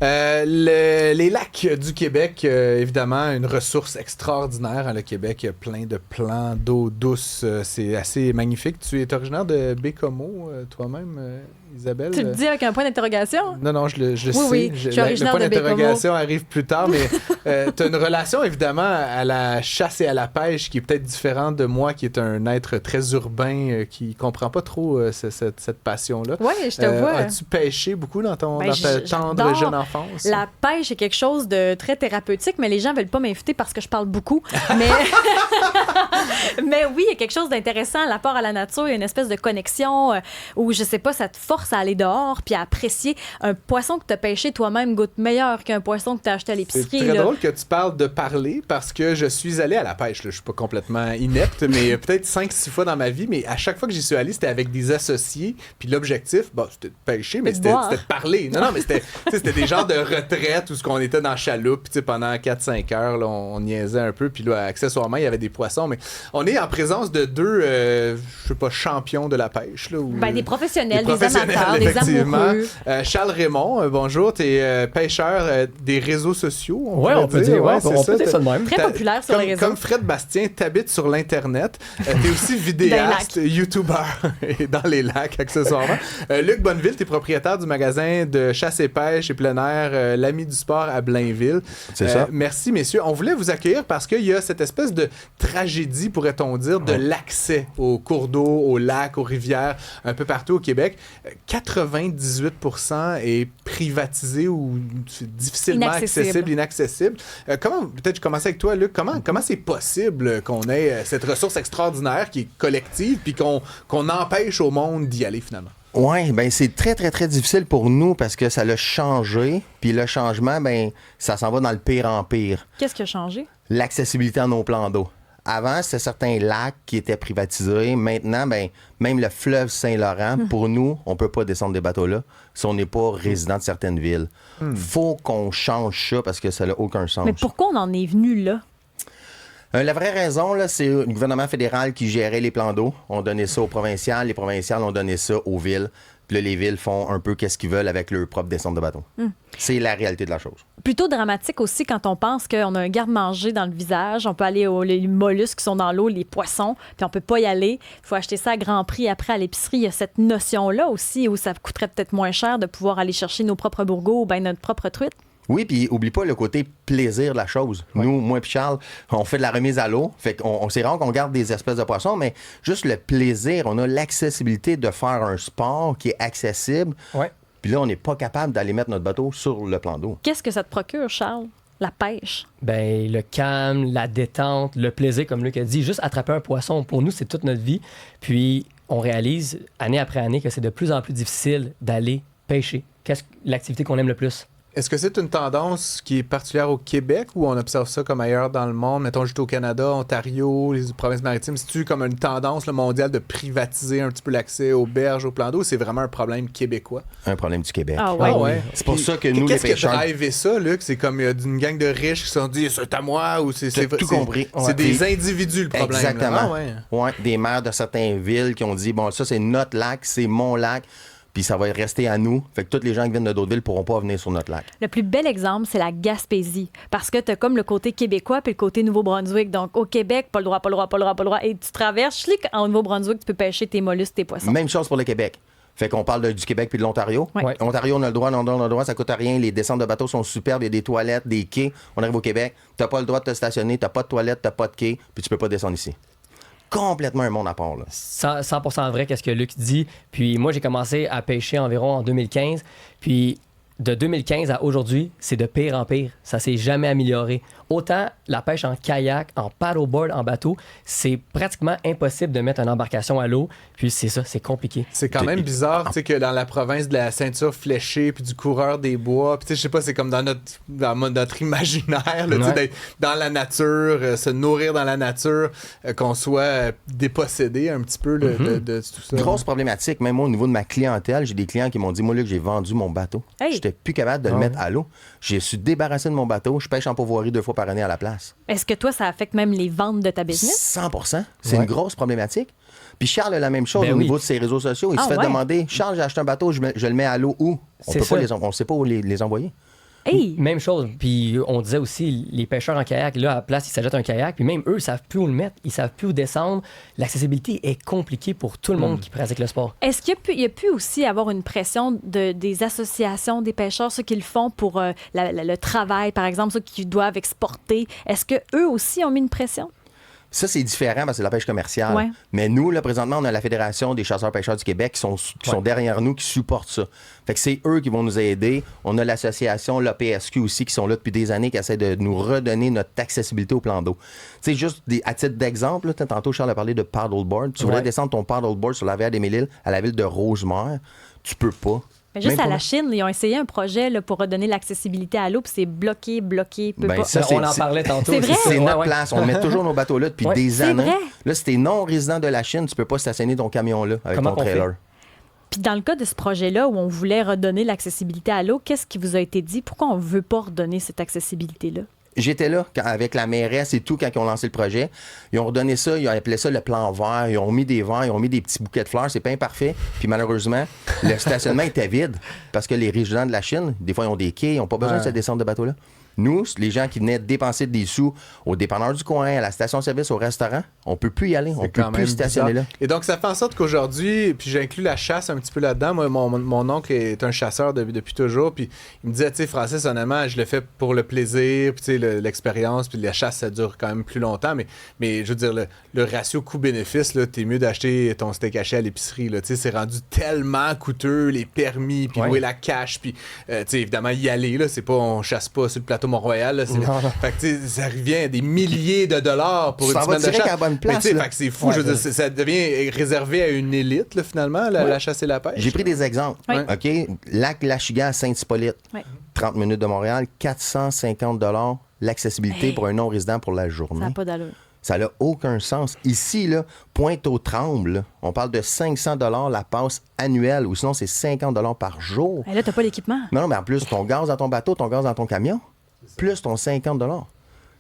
Les lacs du Québec, évidemment, une ressource extraordinaire. Le Québec, il y a plein de plans d'eau douce. C'est assez magnifique. Tu es originaire de Bécomo, toi-même, Isabelle? Tu le dis avec un point d'interrogation? Non, je le sais. Oui, je suis originaire le point de Bécomo. d'interrogation arrive plus tard, mais tu as une relation, évidemment, à la chasse et à la pêche qui est peut-être différente de moi, qui est un être très urbain, qui ne comprend pas trop cette passion-là. Oui, je te vois. As-tu pêché beaucoup dans ta tendre j'adore. jeune enfance? La pêche est quelque chose de très thérapeutique, mais les gens ne veulent pas m'inviter parce que je parle beaucoup. Mais... mais oui, il y a quelque chose d'intéressant. L'apport à la nature, il y a une espèce de connexion où, je sais pas, ça te force à aller dehors puis à apprécier un poisson que tu as pêché toi-même goûte meilleur qu'un poisson que tu as acheté à l'épicerie. C'est très drôle que tu parles de parler parce que je suis allé à la pêche. Là. Je suis pas complètement inepte, mais peut-être 5-6 fois dans ma vie. Mais à chaque fois que j'y suis allé, c'était avec des associés. Puis l'objectif, c'était de pêcher, mais c'était de parler. Non, mais c'était des genres de retraite où on était dans la chaloupe. Puis pendant 4-5 heures, là, on niaisait un peu. Puis là, accessoirement, il y avait des poissons. Mais on est en présence de deux, je sais pas, champions de la pêche. Là, des professionnels, des amateurs, des amoureux. Charles Raymond, bonjour. Tu es pêcheur des réseaux sociaux. On peut dire. On peut dire ça de même. Très populaire sur les réseaux. Comme Fred Bastien, t'habites sur l'Internet. T'es aussi vidéaste, YouTuber dans les lacs, accessoirement. Luc Bonneville, t'es propriétaire du magasin de chasse et pêche et plein air, l'Ami du sport à Blainville. C'est ça. Merci, messieurs. On voulait vous accueillir parce qu'il y a cette espèce de tragédie, pourrait-on dire, de l'accès aux cours d'eau, aux lacs, aux rivières, un peu partout au Québec. 98% est privatisé ou difficilement accessible, inaccessible. Peut-être je commence avec toi, Luc. Comment c'est possible qu'on ait cette ressource extraordinaire qui est collective puis qu'on empêche au monde d'y aller finalement? Oui, ben c'est très, très, très difficile pour nous parce que ça l'a changé. Puis le changement, ben ça s'en va dans le pire en pire. Qu'est-ce qui a changé? L'accessibilité à nos plans d'eau. Avant, c'était certains lacs qui étaient privatisés. Maintenant, ben même le fleuve Saint-Laurent, pour nous, on peut pas descendre des bateaux là si on n'est pas résident de certaines villes. Faut qu'on change ça parce que ça n'a aucun sens. Mais pourquoi on en est venu là? La vraie raison, là, c'est le gouvernement fédéral qui gérait les plans d'eau. On donnait ça aux provinciales. Les provinciales ont donné ça aux villes. Puis là, les villes font un peu qu'est-ce qu'ils veulent avec leur propre descente de bateau. C'est la réalité de la chose. Plutôt dramatique aussi quand on pense qu'on a un garde-manger dans le visage. On peut aller aux les mollusques qui sont dans l'eau, les poissons, puis on peut pas y aller. Il faut acheter ça à grand prix après à l'épicerie. Il y a cette notion-là aussi où ça coûterait peut-être moins cher de pouvoir aller chercher nos propres bourgots ou bien notre propre truite. Oui, puis oublie pas le côté plaisir de la chose. Ouais. Nous, moi et Charles, on fait de la remise à l'eau. Fait qu'on c'est rare qu'on garde des espèces de poissons, mais juste le plaisir, on a l'accessibilité de faire un sport qui est accessible. Ouais. Puis là, on n'est pas capable d'aller mettre notre bateau sur le plan d'eau. Qu'est-ce que ça te procure, Charles? La pêche? Ben, le calme, la détente, le plaisir, comme Luc a dit. Juste attraper un poisson, pour nous, c'est toute notre vie. Puis, on réalise, année après année, que c'est de plus en plus difficile d'aller pêcher. Qu'est-ce l'activité qu'on aime le plus? Est-ce que c'est une tendance qui est particulière au Québec ou on observe ça comme ailleurs dans le monde? Mettons juste au Canada, Ontario, les provinces maritimes. C'est-tu comme une tendance mondiale de privatiser un petit peu l'accès aux berges, aux plans d'eau? C'est vraiment un problème québécois? Un problème du Québec. Ah ouais? Ah ouais. C'est pour ça que nous, les pêcheurs... Qu'est-ce qui a drivé ça, Luc? C'est comme il y a une gang de riches qui se sont dit « c'est à moi » ou c'est tout compris. C'est des individus le problème. Exactement. Ah ouais. Ouais, des maires de certaines villes qui ont dit « bon, ça c'est notre lac, c'est mon lac ». Puis ça va rester à nous. Fait que tous les gens qui viennent de d'autres villes ne pourront pas venir sur notre lac. Le plus bel exemple, c'est la Gaspésie. Parce que tu as comme le côté québécois puis le côté Nouveau-Brunswick. Donc, au Québec, pas le droit, pas le droit, pas le droit, pas le droit. Et tu traverses, en Nouveau-Brunswick, tu peux pêcher tes mollusques, tes poissons. Même chose pour le Québec. Fait qu'on parle du Québec puis de l'Ontario. Ouais. Ontario, on a le droit, on a le droit, ça coûte rien. Les descentes de bateaux sont superbes, il y a des toilettes, des quais. On arrive au Québec, t'as pas le droit de te stationner, t'as pas de toilette, t'as pas de quai, puis tu peux pas descendre ici. Complètement un monde à part, là. 100% vrai, qu'est-ce que Luc dit. Puis moi, j'ai commencé à pêcher environ en 2015. Puis de 2015 à aujourd'hui, c'est de pire en pire. Ça s'est jamais amélioré. Autant la pêche en kayak, en paddleboard, en bateau, c'est pratiquement impossible de mettre une embarcation à l'eau. Puis c'est ça, c'est compliqué. C'est quand même bizarre, tu sais, que dans la province de la ceinture fléchée puis du coureur des bois, puis tu sais, je sais pas, c'est comme dans notre imaginaire, là, tu sais, d'être dans la nature, se nourrir dans la nature, qu'on soit dépossédé un petit peu de tout ça. Grosse problématique, même moi, au niveau de ma clientèle, j'ai des clients qui m'ont dit, moi, là, que j'ai vendu mon bateau. Hey. J'étais plus capable de le mettre à l'eau. Je suis débarrassé de mon bateau, je pêche en pourvoirie 2 fois par année à la place. Est-ce que toi, ça affecte même les ventes de ta business? 100%. C'est une grosse problématique. Puis Charles a la même chose au niveau de ses réseaux sociaux. Il se fait demander, Charles, j'ai acheté un bateau, je le mets à l'eau où? On ne sait pas où les envoyer. Hey! Même chose. Puis on disait aussi, les pêcheurs en kayak, là, à la place, ils s'achètent un kayak, puis même eux, ils savent plus où le mettre, ils savent plus où descendre. L'accessibilité est compliquée pour tout le monde qui pratique le sport. Est-ce qu'il y a pu aussi avoir une pression des associations des pêcheurs, ceux qui le font pour le travail, par exemple, ceux qui doivent exporter? Est-ce qu'eux aussi ont mis une pression? Ça, c'est différent parce que c'est la pêche commerciale. Ouais. Mais nous, là, présentement, on a la Fédération des chasseurs-pêcheurs du Québec qui sont derrière nous, qui supportent ça. Fait que c'est eux qui vont nous aider. On a l'association, l'APSQ aussi, qui sont là depuis des années, qui essaient de nous redonner notre accessibilité au plan d'eau. Tu sais, juste à titre d'exemple, là, tantôt, Charles a parlé de paddleboard. Tu voudrais descendre ton paddleboard sur la rivière des Mille-Îles à la ville de Rosemère. Tu peux pas. Mais juste Même à la pas. Chine, ils ont essayé un projet là, pour redonner l'accessibilité à l'eau, puis c'est bloqué. Peut Ben, pas. ça, On en parlait tantôt. C'est vrai? C'est notre Ouais. place. On met toujours nos bateaux là depuis Ouais. des C'est années. vrai? Là, si t'es non résident de la Chine, tu peux pas stationner ton camion là avec Comment ton qu'on fait? trailer. Puis dans le cas de ce projet-là où on voulait redonner l'accessibilité à l'eau, qu'est-ce qui vous a été dit? Pourquoi on ne veut pas redonner cette accessibilité-là? J'étais là avec la mairesse et tout quand ils ont lancé le projet. Ils ont redonné ça, ils ont appelé ça le plan vert. Ils ont mis des verres, ils ont mis des petits bouquets de fleurs. C'est pas imparfait. Puis malheureusement, le stationnement était vide parce que les résidents de la Chine, des fois, ils ont des quais, ils n'ont pas besoin de cette descente de bateau-là. Nous, les gens qui venaient dépenser des sous au dépanneur du coin, à la station-service, au restaurant, on peut plus y aller. On C'est peut quand plus même stationner bizarre. là. Et donc, ça fait en sorte qu'aujourd'hui, puis j'inclus la chasse un petit peu là-dedans. Moi, mon oncle est un chasseur depuis toujours. Puis il me disait, tu sais, Francis, honnêtement, je le fais pour le plaisir, puis tu sais, l'expérience, puis la chasse, ça dure quand même plus longtemps. Mais je veux dire, le ratio coût-bénéfice, là, t'es mieux d'acheter ton steak haché à l'épicerie. Là. Tu sais, c'est rendu tellement coûteux, les permis, puis louer la cache, puis tu sais, évidemment, y aller. Là, c'est pas, on chasse pas sur le plateau Mont-Royal. Là, Non. fait que, tu sais, ça revient à des milliers de dollars pour Tu une t'en vas semaine de direct chasse. à la bonne place, Mais tu sais, là. fait que c'est fou. Je veux dire, ça devient réservé à une élite, là, finalement, la chasse et la pêche. J'ai pris des exemples. Oui. OK? Lac Lachigan à Saint-Hippolyte, Oui. 30 minutes de Montréal, 450 l'accessibilité Hey. pour un non-résident pour la Ça journée. n'a pas d'allure. Ça n'a aucun sens. Ici, là, Pointe-aux-Trembles, là, on parle de 500 la passe annuelle, ou sinon c'est 50 par jour. Et là, tu n'as pas l'équipement. Non, mais en plus, ton gaz dans ton bateau, ton gaz dans ton camion, plus ton 50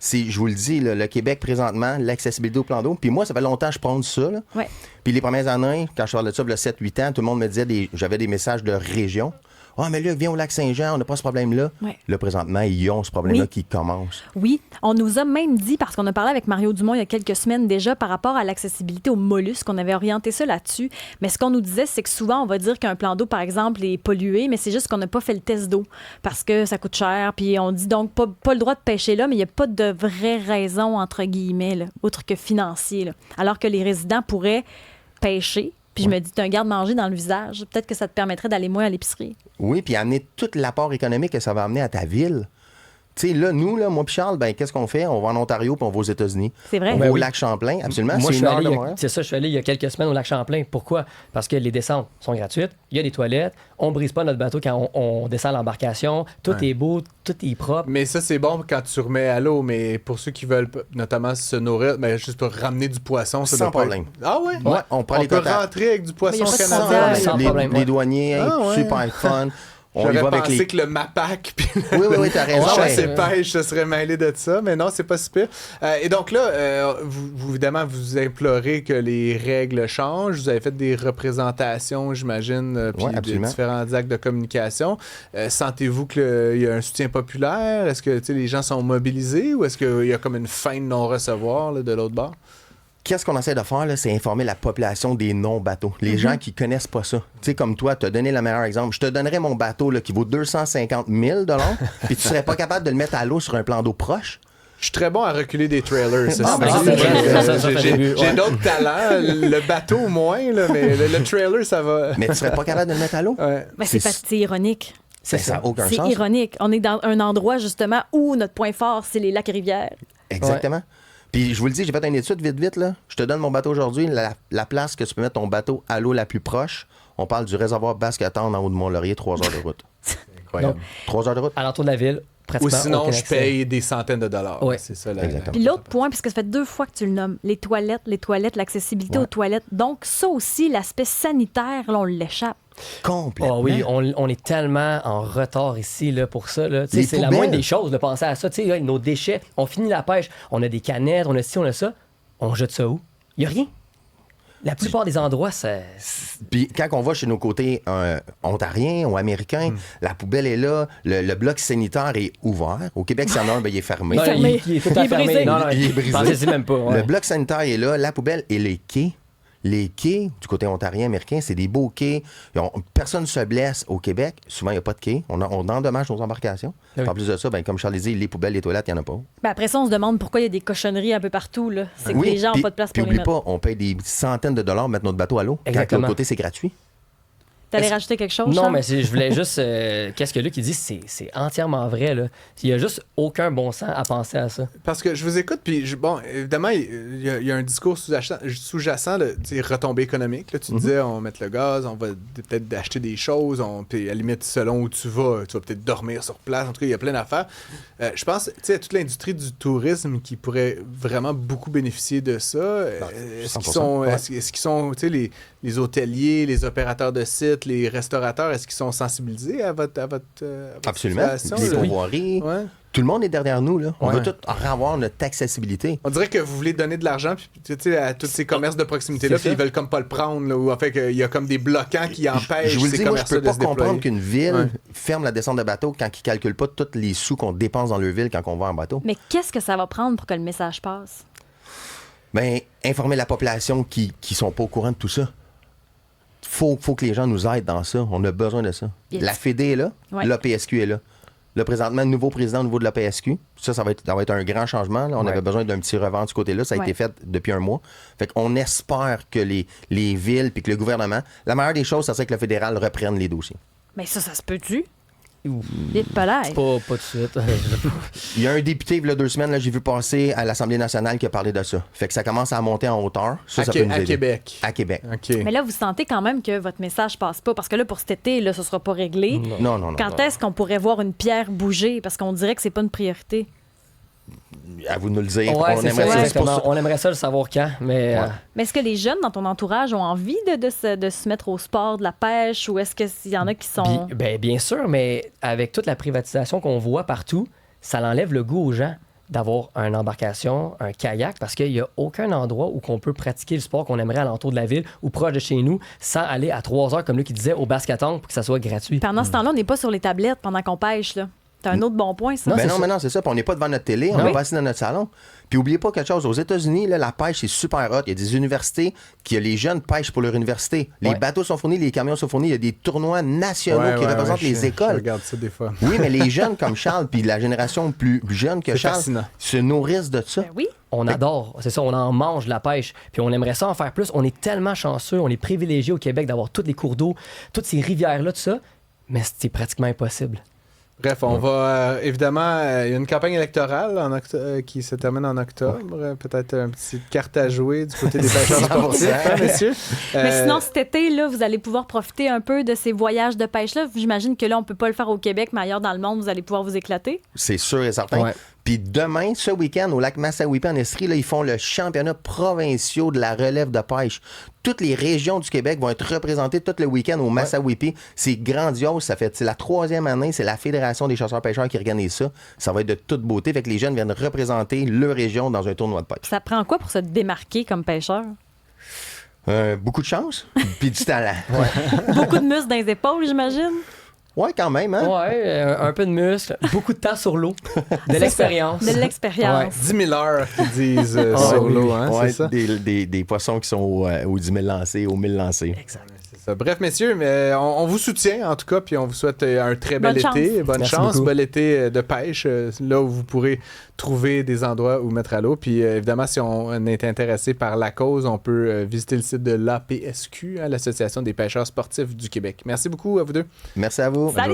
je vous le dis, là, le Québec, présentement, l'accessibilité au plan d'eau. Puis moi, ça fait longtemps que je prends ça. Là. Ouais. Puis les premières années, quand je parlais de ça, il y a 7-8 ans, tout le monde me disait, j'avais des messages de région. Ah, mais là, viens au lac Saint-Jean, on n'a pas ce problème-là. Ouais. Là, présentement, ils ont ce problème-là Oui. qui commence. Oui, on nous a même dit, parce qu'on a parlé avec Mario Dumont il y a quelques semaines déjà par rapport à l'accessibilité aux mollusques, on avait orienté ça là-dessus. Mais ce qu'on nous disait, c'est que souvent, on va dire qu'un plan d'eau, par exemple, est pollué, mais c'est juste qu'on n'a pas fait le test d'eau parce que ça coûte cher. Puis on dit donc pas le droit de pêcher là, mais il n'y a pas de vraie raison, entre guillemets, là, autre que financier. Là. Alors que les résidents pourraient pêcher. Puis je me dis, tu as un garde-manger dans le visage. Peut-être que ça te permettrait d'aller moins à l'épicerie. Oui, puis amener tout l'apport économique que ça va amener à ta ville. Tu sais, là, nous, là, moi puis Charles, ben, qu'est-ce qu'on fait? On va en Ontario puis on va aux États-Unis. C'est vrai? On Ben va au oui. lac Champlain, absolument. Moi, C'est je une suis heure allé, de Montréal. c'est ça, je suis allé il y a quelques semaines au lac Champlain. Pourquoi? Parce que les descentes sont gratuites, il y a des toilettes, on brise pas notre bateau quand on descend l'embarcation, tout est beau, tout est propre. Mais ça, c'est bon quand tu remets à l'eau, mais pour ceux qui veulent notamment se nourrir, mais juste pour ramener du poisson, ça Sans doit pas problème. être- Ah ouais? Ouais, on prend les peut contacts. rentrer avec du poisson Mais y a pas de Sans frontière. canadien. Sans les, problème, les ouais. douaniers, Ah, ouais. super fun. On y J'aurais va avec pensé les... que le MAPAC puis Oui, t'as raison. chasse mais- et pêche se serait mêlé de ça, mais non, c'est pas si pire. Et donc là, évidemment, vous implorez que les règles changent. Vous avez fait des représentations, j'imagine, puis Ouais, de absolument. différents actes de communication. Sentez-vous qu'il y a un soutien populaire? Est-ce que tu sais, les gens sont mobilisés ou est-ce qu'il y a comme une fin de non-recevoir là, de l'autre bord? Qu'est-ce qu'on essaie de faire, là, c'est informer la population des non-bateaux. Les gens qui connaissent pas ça. Tu sais, comme toi, tu as donné le meilleur exemple. Je te donnerais mon bateau là, qui vaut 250 000 puis tu serais pas capable de le mettre à l'eau sur un plan d'eau proche. Je suis très bon à reculer des trailers. Ça, Ah, ben, c'est- c'est vrai. Ça, j'ai vu, j'ai ouais. d'autres talents. Le bateau, moins, là, mais le trailer, ça va. Mais tu serais pas capable de le mettre à l'eau. Ouais. Ben, c'est ironique. Ça n'a aucun C'est sens. ironique. On est dans un endroit, justement, où notre point fort, c'est les lacs et rivières. Exactement. Puis je vous le dis, j'ai fait une étude vite, là. Je te donne mon bateau aujourd'hui, la place que tu peux mettre ton bateau à l'eau la plus proche. On parle du réservoir Basque-Tendre en haut de Mont-Laurier, 3 heures de route. Incroyable. 3 heures de route. Alentour de la ville, pratiquement Ou sinon, aucun je accès. paye des centaines de dollars. Ouais. C'est ça. Exactement. Puis l'autre point, puisque ça fait 2 fois que tu le nommes, les toilettes, l'accessibilité Ouais. aux toilettes. Donc, ça aussi, l'aspect sanitaire, là, on l'échappe. Complètement. Ah oui, on est tellement en retard ici là, pour ça. Là. Tu sais, Les c'est la poubelles. moindre des choses de penser à ça. Tu sais, là, nos déchets, on finit la pêche, on a des canettes, on a ci, on a ça. On jette ça où? Il n'y a rien. La plupart des endroits, c'est... Puis quand on va chez nos côtés ontariens ou américains, la poubelle est là, le bloc sanitaire est ouvert. Au Québec, s'il y en a un, ben, il est fermé. Non, il est tout à fait fermé. brisé. Non, Il est brisé. pensez-y même pas. Ouais. Le bloc sanitaire est là, la poubelle et les quais. Les quais, du côté ontarien, américain, c'est des beaux quais. Personne ne se blesse au Québec. Souvent, il n'y a pas de quais. On endommage nos embarcations. Oui. En plus de ça, ben, comme Charles disait, les poubelles, les toilettes, il n'y en a pas. Ben après ça, on se demande pourquoi il y a des cochonneries un peu partout. Là. C'est que les gens n'ont pas de place pour les oublie mettre. pas, on paye des centaines de dollars pour mettre notre bateau à l'eau. Quand de Exactement. l'autre côté, c'est gratuit. T'allais rajouter quelque chose, Non, Charles? mais je voulais juste... qu'est-ce que Luc il dit, c'est entièrement vrai. Là. Il n'y a juste aucun bon sens à penser à ça. Parce que je vous écoute, puis bon, évidemment, il y a un discours sous-jacent de retombées économiques. Là, tu disais, on va mettre le gaz, on va peut-être acheter des choses, puis à la limite, selon où tu vas peut-être dormir sur place. En tout cas, il y a plein d'affaires. Je pense, tu sais, toute l'industrie du tourisme qui pourrait vraiment beaucoup bénéficier de ça. Est-ce qu'ils sont, tu sais, les hôteliers, les opérateurs de sites, les restaurateurs, est-ce qu'ils sont sensibilisés à votre Absolument. situation? Les là? pourvoiries. Ouais. Tout le monde est derrière nous. Là. On Ouais. veut tout avoir notre accessibilité. On dirait que vous voulez donner de l'argent puis, tu sais, à tous ces commerces de proximité-là, C'est puis ça. ils veulent comme pas le prendre. Là, ou en fait, il y a comme des bloquants qui empêchent Je vous le ces dis, moi, je commerces-là peux pas de se déployer. comprendre qu'une ville Ouais. ferme la descente de bateau quand ils calculent pas tous les sous qu'on dépense dans leur ville quand on va en bateau. Mais qu'est-ce que ça va prendre pour que le message passe? Bien, informer la population qui sont pas au courant de tout ça. Faut que les gens nous aident dans ça. On a besoin de ça. Yes. La Fédé est là, Ouais. l'APSQ est là. Là, présentement, le nouveau président au niveau de l'APSQ, ça va être un grand changement. Là. On Ouais. avait besoin d'un petit revent du côté-là. Ça a Ouais. été fait depuis un mois. Fait qu'on espère que les villes puis que le gouvernement, la meilleure des choses, ça serait que le fédéral reprenne les dossiers. Mais ça se peut-tu? Les palais. Pas de suite. Il y a un député, il y a 2 semaines, là, j'ai vu passer à l'Assemblée nationale qui a parlé de ça. Fait que ça commence à monter en hauteur. Ça peut nous à aider. Québec. À Québec. OK. Mais là, vous sentez quand même que votre message passe pas. Parce que là, pour cet été, là, ce sera pas réglé. Non. Quand est-ce qu'on pourrait voir une pierre bouger? Parce qu'on dirait que c'est pas une priorité. À vous de nous le dire. Ouais, On c'est aimerait ça, ça. exactement. On aimerait ça le savoir quand, mais... Ouais. Mais est-ce que les jeunes dans ton entourage ont envie de se mettre au sport, de la pêche? Ou est-ce qu'il y en a qui sont... Bien sûr, mais avec toute la privatisation qu'on voit partout, ça enlève le goût aux gens d'avoir une embarcation, un kayak, parce qu'il n'y a aucun endroit où on peut pratiquer le sport qu'on aimerait à l'entour de la ville ou proche de chez nous sans aller à 3 heures, comme lui qui disait, au Basket-Ongle pour que ça soit gratuit. Pendant ce temps-là, on n'est pas sur les tablettes pendant qu'on pêche, là. C'est un autre bon point, ça. Non, Ben c'est non, ça. mais non, c'est ça. Puis on n'est pas devant notre télé, on Non. n'est pas assis dans notre salon. Puis oubliez pas quelque chose. Aux États-Unis, là, la pêche, c'est super hot. Il y a des universités les jeunes pêchent pour leur université. Les Ouais. bateaux sont fournis, les camions sont fournis. Il y a des tournois nationaux qui représentent les Je écoles. regarde ça des fois. Oui, mais les jeunes comme Charles, puis la génération plus jeune que C'est Charles, fascinant. se nourrissent de ça. Ben oui. On adore, c'est ça, on en mange de la pêche, puis on aimerait ça en faire plus. On est tellement chanceux, on est privilégiés au Québec d'avoir tous les cours d'eau, toutes ces rivières-là, tout ça, mais c'est pratiquement impossible. Bref, on va évidemment. Il y a une campagne électorale qui se termine en octobre. Peut-être une petite carte à jouer du côté des pêcheurs sportifs, hein, messieurs. Mais sinon, cet été, là, vous allez pouvoir profiter un peu de ces voyages de pêche-là. J'imagine que là, on peut pas le faire au Québec, mais ailleurs dans le monde, vous allez pouvoir vous éclater. C'est sûr et certain. Ouais. Puis demain, ce week-end, au lac Massawippi en Estrie, là, ils font le championnat provincial de la relève de pêche. Toutes les régions du Québec vont être représentées tout le week-end au Massawippi. C'est grandiose. C'est la 3e année. C'est la Fédération des chasseurs-pêcheurs qui organise ça. Ça va être de toute beauté. Fait que les jeunes viennent représenter leur région dans un tournoi de pêche. Ça prend quoi pour se démarquer comme pêcheur? Beaucoup de chance, puis du talent. Beaucoup de muscles dans les épaules, j'imagine. Ouais, quand même, hein? Ouais, un peu de muscle, beaucoup de temps sur l'eau, de l'expérience. De l'expérience. 10 000 heures qu'ils disent Ah, sur oui, l'eau, oui. hein, Ouais, c'est ça? des poissons qui sont aux 10 000 lancés, aux 1000 lancés. Exact. Bref, messieurs, mais on vous soutient en tout cas, puis on vous souhaite un très bel Bonne été. chance. Bonne Merci chance, beaucoup. bel été de pêche, là où vous pourrez trouver des endroits où mettre à l'eau. Puis évidemment, si on est intéressé par la cause, on peut visiter le site de l'APSQ, hein, l'Association des pêcheurs sportifs du Québec. Merci beaucoup à vous deux. Merci à vous. Salut!